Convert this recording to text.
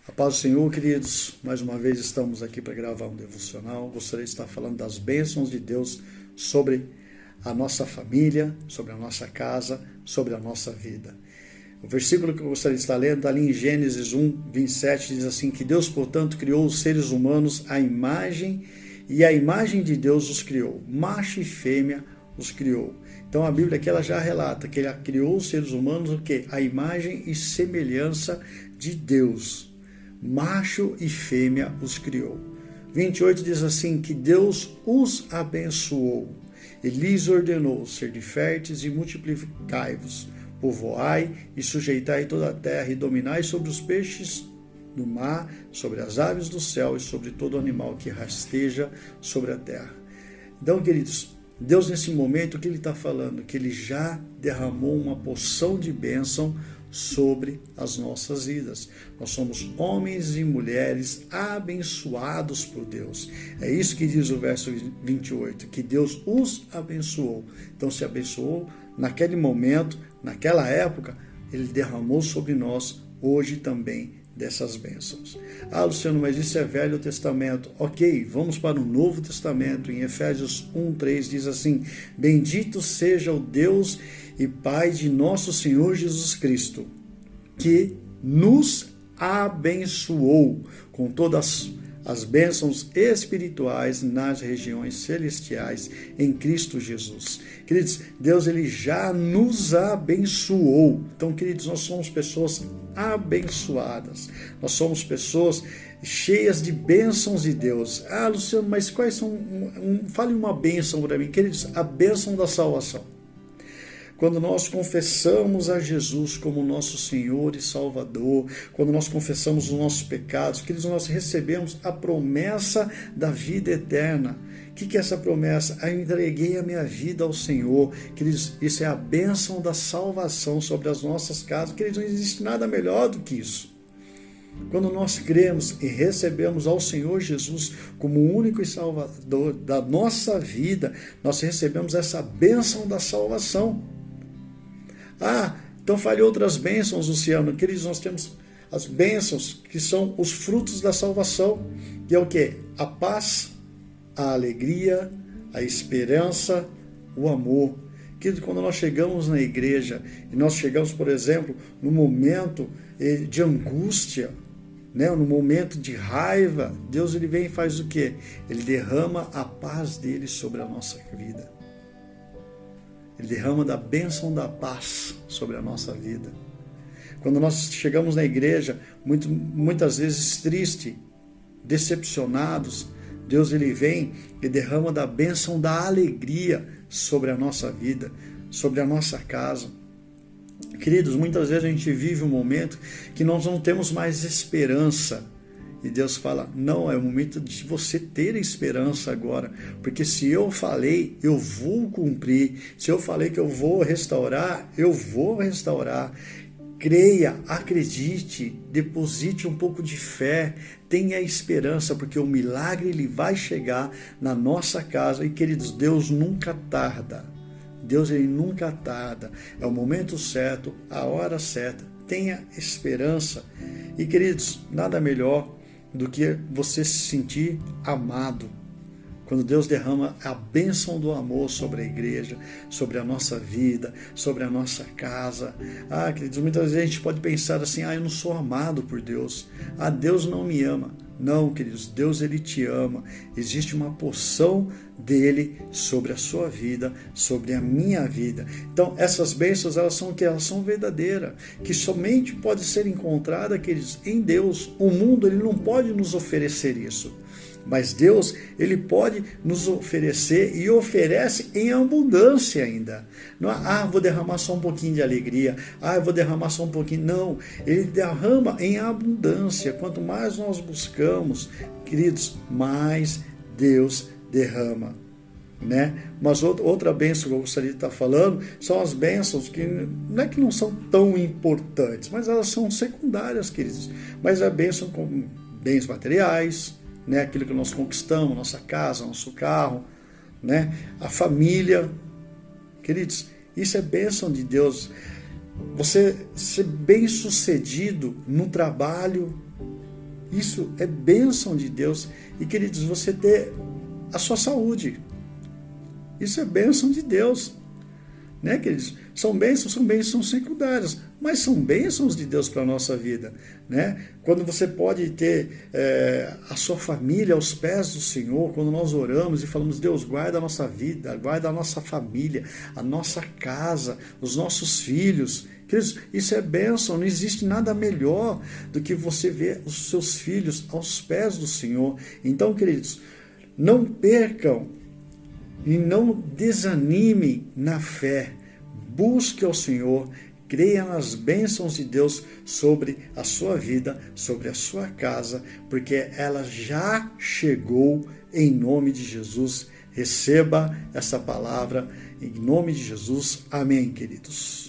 A paz do Senhor, queridos, mais uma vez estamos aqui para gravar um devocional. Gostaria de estar falando das bênçãos de Deus sobre a nossa família, sobre a nossa casa, sobre a nossa vida. O versículo que eu gostaria de estar lendo está ali em Gênesis 1, 27, diz assim, que Deus, portanto, criou os seres humanos à imagem, e a imagem de Deus os criou, macho e fêmea os criou. Então a Bíblia aqui ela já relata que ele criou os seres humanos o quê? A imagem e semelhança de Deus. Macho e fêmea os criou. 28 diz assim, que Deus os abençoou e lhes ordenou ser férteis e multiplicai-vos, povoai e sujeitai toda a terra e dominai sobre os peixes do mar, sobre as aves do céu e sobre todo animal que rasteja sobre a terra. Então, queridos, Deus nesse momento, o que Ele está falando? Que Ele já derramou uma porção de bênção sobre as nossas vidas. Nós somos homens e mulheres abençoados por Deus. É isso que diz o verso 28, que Deus os abençoou. Então se abençoou naquele momento, naquela época, Ele derramou sobre nós hoje também dessas bênçãos. Ah, Luciano, mas isso é Velho Testamento. Ok, vamos para o Novo Testamento. Em Efésios 1:3 diz assim, bendito seja o Deus e Pai de nosso Senhor Jesus Cristo, que nos abençoou com todas as bênçãos espirituais nas regiões celestiais em Cristo Jesus. Queridos, Deus ele já nos abençoou. Então, queridos, nós somos pessoas abençoadas. Nós somos pessoas cheias de bênçãos de Deus. Ah, Luciano, mas quais são... Fale uma bênção para mim. Queridos, a bênção da salvação. Quando nós confessamos a Jesus como nosso Senhor e Salvador, quando nós confessamos os nossos pecados, queridos, nós recebemos a promessa da vida eterna. O que é essa promessa? Eu entreguei a minha vida ao Senhor. Queridos, isso é a bênção da salvação sobre as nossas casas. Queridos, não existe nada melhor do que isso. Quando nós cremos e recebemos ao Senhor Jesus como o único e Salvador da nossa vida, nós recebemos essa bênção da salvação. Ah, então fale outras bênçãos, Luciano. Queridos, nós temos as bênçãos que são os frutos da salvação, que é o quê? A paz, a alegria, a esperança, o amor. Queridos, quando nós chegamos na igreja e nós chegamos, por exemplo, no momento de angústia, né, no momento de raiva, Deus ele vem e faz o quê? Ele derrama a paz dele sobre a nossa vida. Ele derrama da bênção da paz sobre a nossa vida. Quando nós chegamos na igreja, muitas vezes triste, decepcionados, Deus ele vem e derrama da bênção da alegria sobre a nossa vida, sobre a nossa casa. Queridos, muitas vezes a gente vive um momento que nós não temos mais esperança. E Deus fala, não, é o momento de você ter esperança agora, porque se eu falei, eu vou cumprir, se eu falei que eu vou restaurar, eu vou restaurar. Creia, acredite, deposite um pouco de fé, tenha esperança, porque o milagre ele vai chegar na nossa casa. E queridos, Deus nunca tarda, Deus ele nunca tarda, é o momento certo, a hora certa, tenha esperança. E queridos, nada melhor do que você se sentir amado. Quando Deus derrama a bênção do amor sobre a igreja, sobre a nossa vida, sobre a nossa casa. Ah, queridos, muitas vezes a gente pode pensar assim, eu não sou amado por Deus. Ah, Deus não me ama. Não, queridos, Deus ele te ama. Existe uma porção dele sobre a sua vida, sobre a minha vida. Então, essas bênçãos, elas são o que? Elas são verdadeiras, que somente pode ser encontrada, queridos, em Deus. O mundo ele não pode nos oferecer isso. Mas Deus, ele pode nos oferecer e oferece em abundância ainda. Não é, vou derramar só um pouquinho de alegria. Eu vou derramar só um pouquinho. Não, ele derrama em abundância. Quanto mais nós buscamos, queridos, mais Deus derrama. Né? Mas outra bênção que eu gostaria de estar falando são as bênçãos que não é que não são tão importantes, mas elas são secundárias, queridos. Mas a bênção com bens materiais, né? Aquilo que nós conquistamos, nossa casa, nosso carro, né? A família. Queridos, isso é bênção de Deus. Você ser bem sucedido no trabalho, Isso é bênção de Deus. E, queridos, você ter a sua saúde, isso é bênção de Deus. Né, queridos? São bênçãos secundárias, mas são bênçãos de Deus para a nossa vida. Né? Quando você pode ter a sua família aos pés do Senhor, quando nós oramos e falamos, Deus, guarda a nossa vida, guarda a nossa família, a nossa casa, os nossos filhos. Queridos, isso é bênção, não existe nada melhor do que você ver os seus filhos aos pés do Senhor. Então, queridos, não percam e não desanime na fé. Busque ao Senhor, creia nas bênçãos de Deus sobre a sua vida, sobre a sua casa, porque ela já chegou em nome de Jesus. Receba essa palavra em nome de Jesus. Amém, queridos.